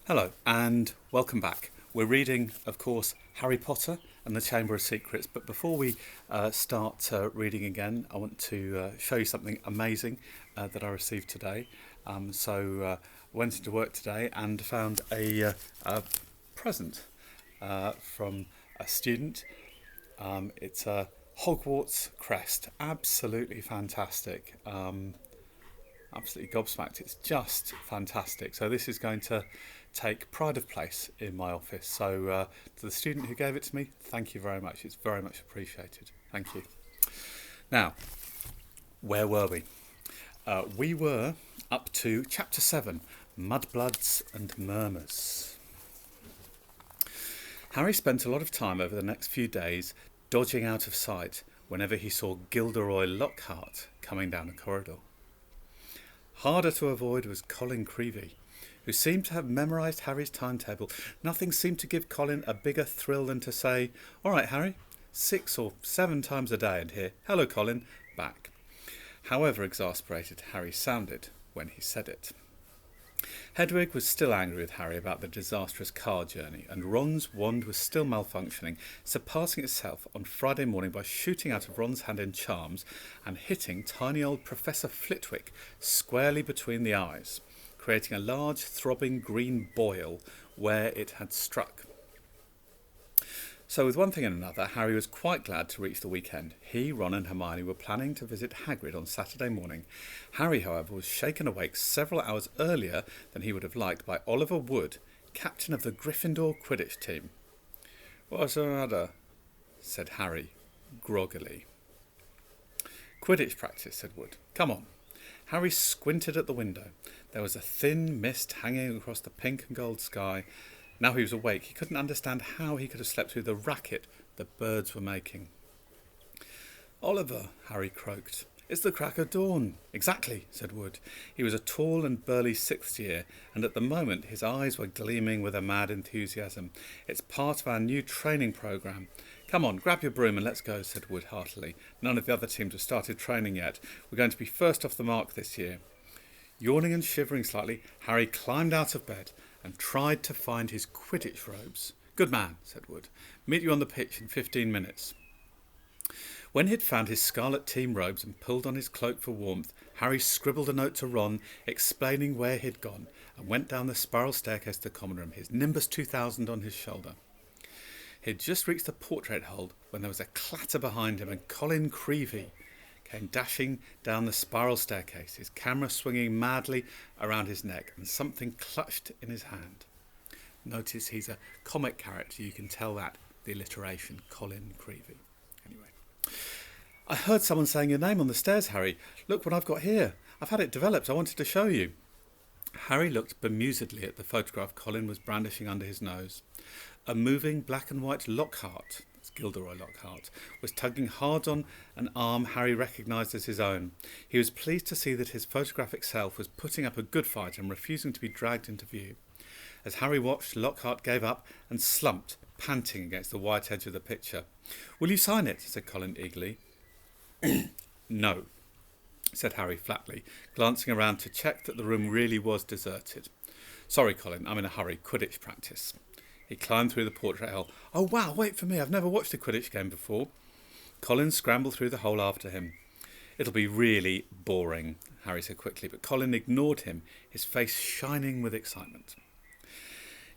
Hello and welcome back. We're reading, of course, Harry Potter and the Chamber of Secrets. But before we start reading again, I want to show you something amazing that I received today. I went into work today and found a present from a student. It's a Hogwarts crest. Absolutely fantastic. Absolutely gobsmacked. It's just fantastic. So this is going to take pride of place in my office. So to the student who gave it to me, thank you very much. It's very much appreciated. Thank you. Now, where were we? We were up to Chapter 7, Mudbloods and Murmurs. Harry spent a lot of time over the next few days dodging out of sight whenever he saw Gilderoy Lockhart coming down the corridor. Harder to avoid was Colin Creevey, who seemed to have memorised Harry's timetable. Nothing seemed to give Colin a bigger thrill than to say, "All right, Harry, 6 or 7 times a day and hear, 'Hello, Colin,' back." However exasperated Harry sounded when he said it. Hedwig was still angry with Harry about the disastrous car journey, and Ron's wand was still malfunctioning, surpassing itself on Friday morning by shooting out of Ron's hand in charms and hitting tiny old Professor Flitwick squarely between the eyes, creating a large throbbing green boil where it had struck. So with one thing and another, Harry was quite glad to reach the weekend. He, Ron and Hermione were planning to visit Hagrid on Saturday morning. Harry, however, was shaken awake several hours earlier than he would have liked by Oliver Wood, captain of the Gryffindor Quidditch team. "What's the matter?" said Harry, groggily. "Quidditch practice," said Wood. "Come on." Harry squinted at the window. There was a thin mist hanging across the pink and gold sky. Now he was awake, he couldn't understand how he could have slept through the racket the birds were making. "Oliver," Harry croaked, "it's the crack of dawn." "Exactly," said Wood. He was a tall and burly 6th year, and at the moment his eyes were gleaming with a mad enthusiasm. "It's part of our new training programme." "Come on, grab your broom and let's go," said Wood heartily. "None of the other teams have started training yet. We're going to be first off the mark this year." Yawning and shivering slightly, Harry climbed out of bed and tried to find his Quidditch robes. "Good man," said Wood. "Meet you on the pitch in 15 minutes. When he'd found his scarlet team robes and pulled on his cloak for warmth, Harry scribbled a note to Ron explaining where he'd gone and went down the spiral staircase to the common room, his Nimbus 2000 on his shoulder. He'd just reached the portrait hold when there was a clatter behind him and Colin Creevey came dashing down the spiral staircase, his camera swinging madly around his neck and something clutched in his hand. Notice he's a comic character, you can tell that, the alliteration, Colin Creevey. Anyway. "I heard someone saying your name on the stairs, Harry. Look what I've got here. I've had it developed, I wanted to show you." Harry looked bemusedly at the photograph Colin was brandishing under his nose. A moving black and white Lockhart, Gilderoy Lockhart, was tugging hard on an arm Harry recognised as his own. He was pleased to see that his photographic self was putting up a good fight and refusing to be dragged into view. As Harry watched, Lockhart gave up and slumped, panting against the white edge of the picture. "Will you sign it?" said Colin eagerly. "No," said Harry flatly, glancing around to check that the room really was deserted. "Sorry, Colin, I'm in a hurry. Quidditch practice." He climbed through the portrait hole. "Oh wow, wait for me, I've never watched a Quidditch game before." Colin scrambled through the hole after him. "It'll be really boring," Harry said quickly, but Colin ignored him, his face shining with excitement.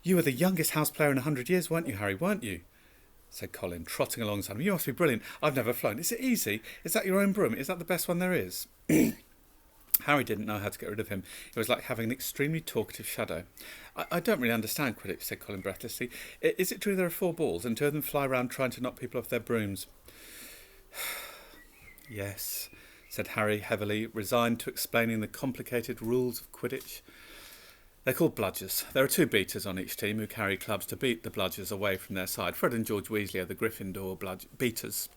"You were the youngest house player in 100 years, weren't you, Harry, weren't you?" said Colin, trotting alongside him. "You must be brilliant. I've never flown. Is it easy? Is that your own broom? Is that the best one there is?" Harry didn't know how to get rid of him. It was like having an extremely talkative shadow. I don't really understand Quidditch," said Colin breathlessly. "Is it true there are 4 balls and 2 of them fly around trying to knock people off their brooms?" "Yes," said Harry heavily, resigned to explaining the complicated rules of Quidditch. "They're called bludgers. There are 2 beaters on each team who carry clubs to beat the bludgers away from their side. Fred and George Weasley are the Gryffindor beaters."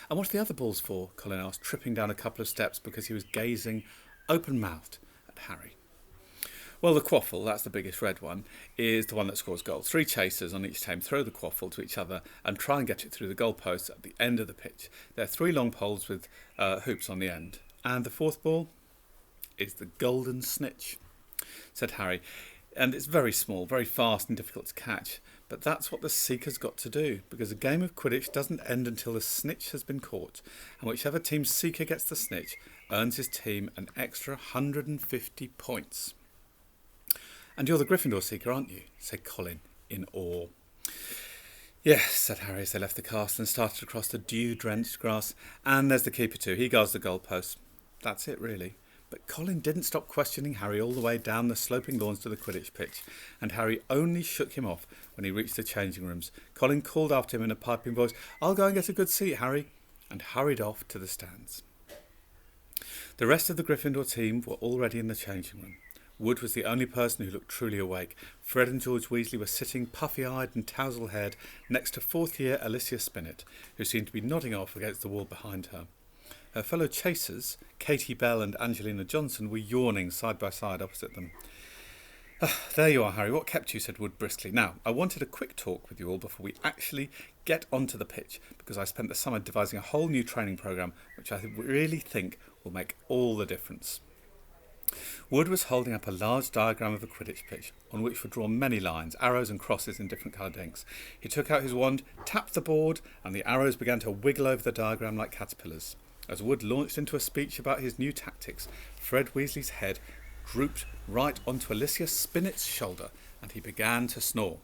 "And what are the other balls for?" Colin asked, tripping down a couple of steps because he was gazing open-mouthed at Harry. "Well, the quaffle, that's the biggest red one, is the one that scores goals. 3 chasers on each team throw the quaffle to each other and try and get it through the goalposts at the end of the pitch. There are 3 long poles with hoops on the end. And the 4th ball is the golden snitch," said Harry. And it's very small, very fast and difficult to catch. But that's what the seeker's got to do, because a game of Quidditch doesn't end until the snitch has been caught, and whichever team's seeker gets the snitch earns his team an extra 150 points. "And you're the Gryffindor seeker, aren't you?" said Colin in awe. "Yes," said Harry as they left the castle and started across the dew-drenched grass. "And there's the keeper too. He guards the goalposts. That's it, really." But Colin didn't stop questioning Harry all the way down the sloping lawns to the Quidditch pitch, and Harry only shook him off when he reached the changing rooms. Colin called after him in a piping voice, "I'll go and get a good seat, Harry," and hurried off to the stands. The rest of the Gryffindor team were already in the changing room. Wood was the only person who looked truly awake. Fred and George Weasley were sitting puffy-eyed and tousle-haired next to fourth-year Alicia Spinnet, who seemed to be nodding off against the wall behind her. Her fellow chasers, Katie Bell and Angelina Johnson, were yawning side by side opposite them. "There you are, Harry. What kept you?" said Wood briskly. "Now, I wanted a quick talk with you all before we actually get onto the pitch, because I spent the summer devising a whole new training programme, which I really think will make all the difference." Wood was holding up a large diagram of a Quidditch pitch, on which were drawn many lines, arrows and crosses in different coloured inks. He took out his wand, tapped the board, and the arrows began to wiggle over the diagram like caterpillars. As Wood launched into a speech about his new tactics, Fred Weasley's head drooped right onto Alicia Spinnet's shoulder, and he began to snore.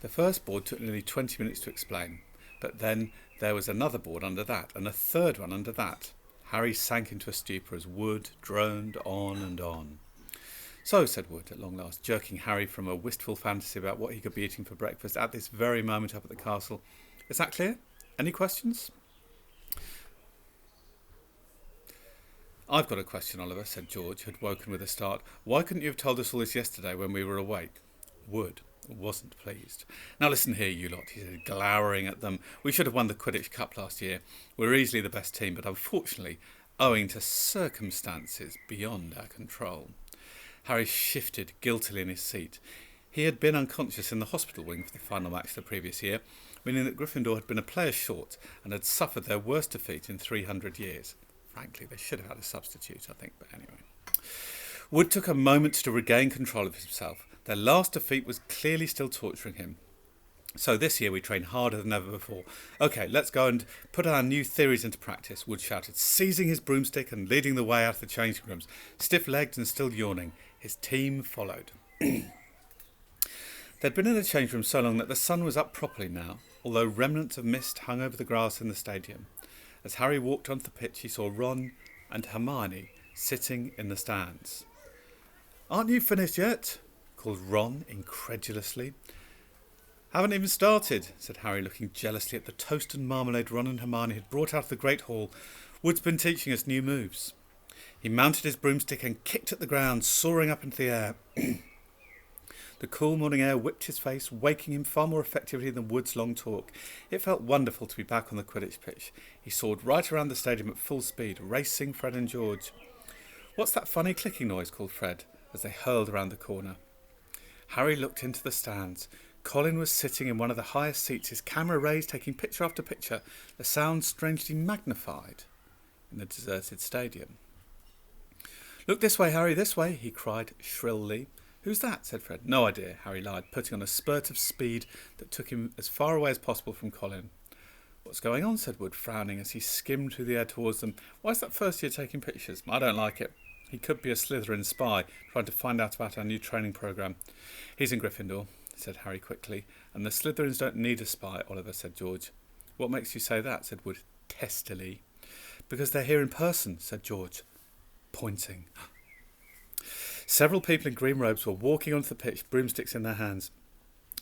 The first board took nearly 20 minutes to explain, but then there was another board under that, and a third one under that. Harry sank into a stupor as Wood droned on and on. "So," said Wood at long last, jerking Harry from a wistful fantasy about what he could be eating for breakfast at this very moment up at the castle, "is that clear? Any questions?" "I've got a question, Oliver," said George, who had woken with a start. "Why couldn't you have told us all this yesterday when we were awake?" Wood wasn't pleased. "Now listen here, you lot," he said, glowering at them. "We should have won the Quidditch Cup last year. We're easily the best team, but unfortunately, owing to circumstances beyond our control." Harry shifted guiltily in his seat. He had been unconscious in the hospital wing for the final match the previous year, meaning that Gryffindor had been a player short and had suffered their worst defeat in 300 years. Frankly, they should have had a substitute, I think, but anyway. Wood took a moment to regain control of himself. Their last defeat was clearly still torturing him. "So this year we train harder than ever before. OK, let's go and put our new theories into practice," Wood shouted, seizing his broomstick and leading the way out of the changing rooms. Stiff-legged and still yawning, his team followed. They'd been in the change room so long that the sun was up properly now, although remnants of mist hung over the grass in the stadium. As Harry walked onto the pitch, he saw Ron and Hermione sitting in the stands. "Aren't you finished yet?" called Ron incredulously. "Haven't even started," said Harry, looking jealously at the toast and marmalade Ron and Hermione had brought out of the Great Hall. "Wood's been teaching us new moves." He mounted his broomstick and kicked at the ground, soaring up into the air. The cool morning air whipped his face, waking him far more effectively than Wood's long talk. It felt wonderful to be back on the Quidditch pitch. He soared right around the stadium at full speed, racing Fred and George. "What's that funny clicking noise?" called Fred, as they hurled around the corner. Harry looked into the stands. Colin was sitting in one of the highest seats, his camera raised, taking picture after picture, the sound strangely magnified in the deserted stadium. "Look this way, Harry, this way," he cried shrilly. "Who's that?" said Fred. "No idea," Harry lied, putting on a spurt of speed that took him as far away as possible from Colin. "What's going on?" said Wood, frowning as he skimmed through the air towards them. "Why's that first year taking pictures? I don't like it. He could be a Slytherin spy, trying to find out about our new training programme." "He's in Gryffindor," said Harry quickly. "And the Slytherins don't need a spy," Oliver said George. "What makes you say that?" said Wood testily. "Because they're here in person," said George, pointing. Several people in green robes were walking onto the pitch, broomsticks in their hands.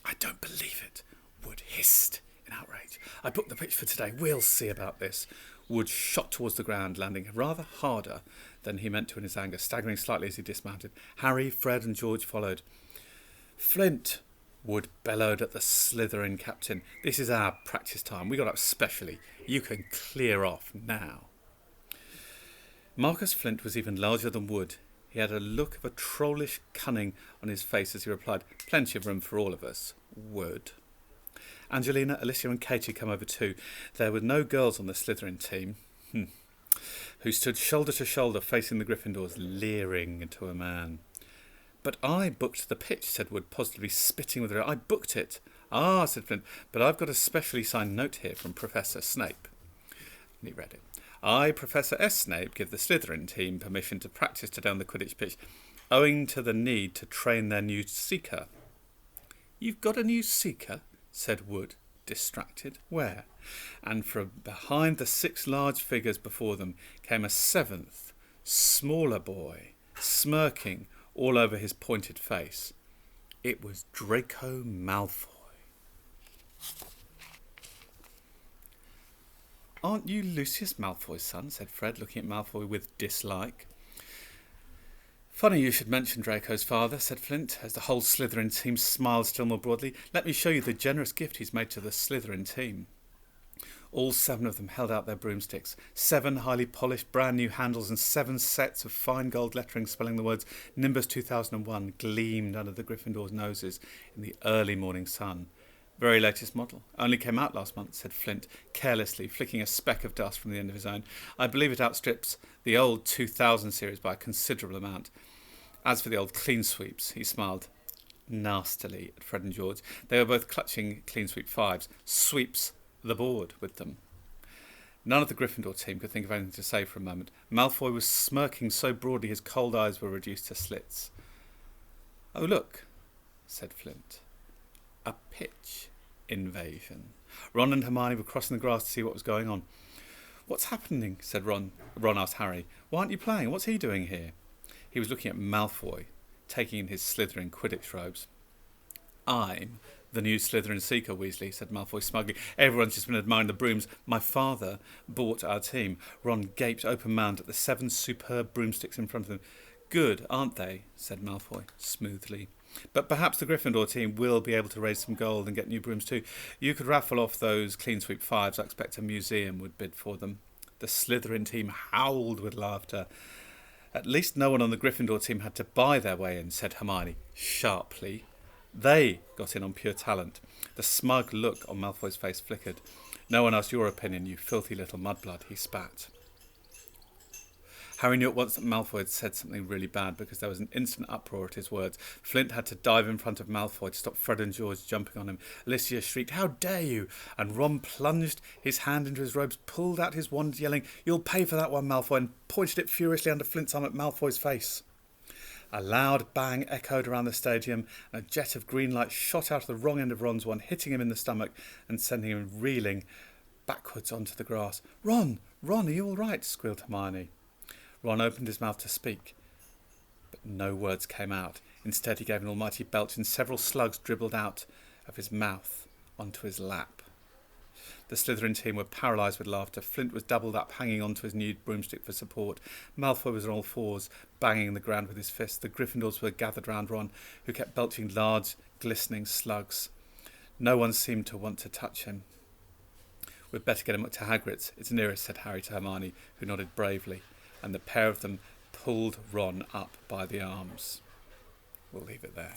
"I don't believe it," Wood hissed in outrage. "I booked the pitch for today. We'll see about this." Wood shot towards the ground, landing rather harder than he meant to in his anger, staggering slightly as he dismounted. Harry, Fred and George followed. "Flint," Wood bellowed at the Slytherin captain, "this is our practice time. We got up specially. You can clear off now." Marcus Flint was even larger than Wood. He had a look of a trollish cunning on his face as he replied, "Plenty of room for all of us, Wood." Angelina, Alicia and Katie come over too. There were no girls on the Slytherin team, who stood shoulder to shoulder facing the Gryffindors, leering into a man. "But I booked the pitch," said Wood, positively spitting with regret. "I booked it." "Ah," said Flint, "but I've got a specially signed note here from Professor Snape." And he read it. "I, Professor S. Snape, give the Slytherin team permission to practice today on the Quidditch pitch, owing to the need to train their new seeker." "You've got a new seeker?" said Wood, distracted. "Where?" And from behind the 6 large figures before them came a 7th, smaller boy, smirking all over his pointed face. It was Draco Malfoy. "Aren't you Lucius Malfoy's son?" said Fred, looking at Malfoy with dislike. "Funny you should mention Draco's father," said Flint, as the whole Slytherin team smiled still more broadly. "Let me show you the generous gift he's made to the Slytherin team." All 7 of them held out their broomsticks. 7 highly polished brand new handles and 7 sets of fine gold lettering spelling the words Nimbus 2001 gleamed under the Gryffindors' noses in the early morning sun. "Very latest model. Only came out last month," said Flint, carelessly flicking a speck of dust from the end of his own. "I believe it outstrips the old 2000 series by a considerable amount. As for the old clean sweeps," he smiled nastily at Fred and George. They were both clutching clean sweep 5s, sweeps the board with them. None of the Gryffindor team could think of anything to say for a moment. Malfoy was smirking so broadly his cold eyes were reduced to slits. "Oh, look," said Flint. "A pitch invasion." Ron and Hermione were crossing the grass to see what was going on. "What's happening?" said Ron. Ron asked Harry. "Why aren't you playing? What's he doing here?" He was looking at Malfoy, taking in his Slytherin Quidditch robes. "I'm the new Slytherin Seeker, Weasley," said Malfoy smugly. "Everyone's just been admiring the brooms. My father bought our team." Ron gaped open-mouthed at the 7 superb broomsticks in front of them. "Good, aren't they?" said Malfoy smoothly. "But perhaps the Gryffindor team will be able to raise some gold and get new brooms too. You could raffle off those clean sweep 5s. I expect a museum would bid for them." The Slytherin team howled with laughter. "At least no one on the Gryffindor team had to buy their way in," said Hermione sharply. "They got in on pure talent." The smug look on Malfoy's face flickered. "No one asked your opinion, you filthy little mudblood," he spat. Harry knew at once that Malfoy had said something really bad because there was an instant uproar at his words. Flint had to dive in front of Malfoy to stop Fred and George jumping on him. Alicia shrieked, "How dare you!" And Ron plunged his hand into his robes, pulled out his wand, yelling, "You'll pay for that one, Malfoy," and pointed it furiously under Flint's arm at Malfoy's face. A loud bang echoed around the stadium, and a jet of green light shot out of the wrong end of Ron's wand, hitting him in the stomach and sending him reeling backwards onto the grass. Ron, are you all right?" squealed Hermione. Ron opened his mouth to speak, but no words came out. Instead, he gave an almighty belch, and several slugs dribbled out of his mouth onto his lap. The Slytherin team were paralysed with laughter. Flint was doubled up, hanging onto his new broomstick for support. Malfoy was on all fours, banging the ground with his fists. The Gryffindors were gathered round Ron, who kept belching large, glistening slugs. No one seemed to want to touch him. "We'd better get him up to Hagrid's. It's nearest," said Harry to Hermione, who nodded bravely, and the pair of them pulled Ron up by the arms. We'll leave it there.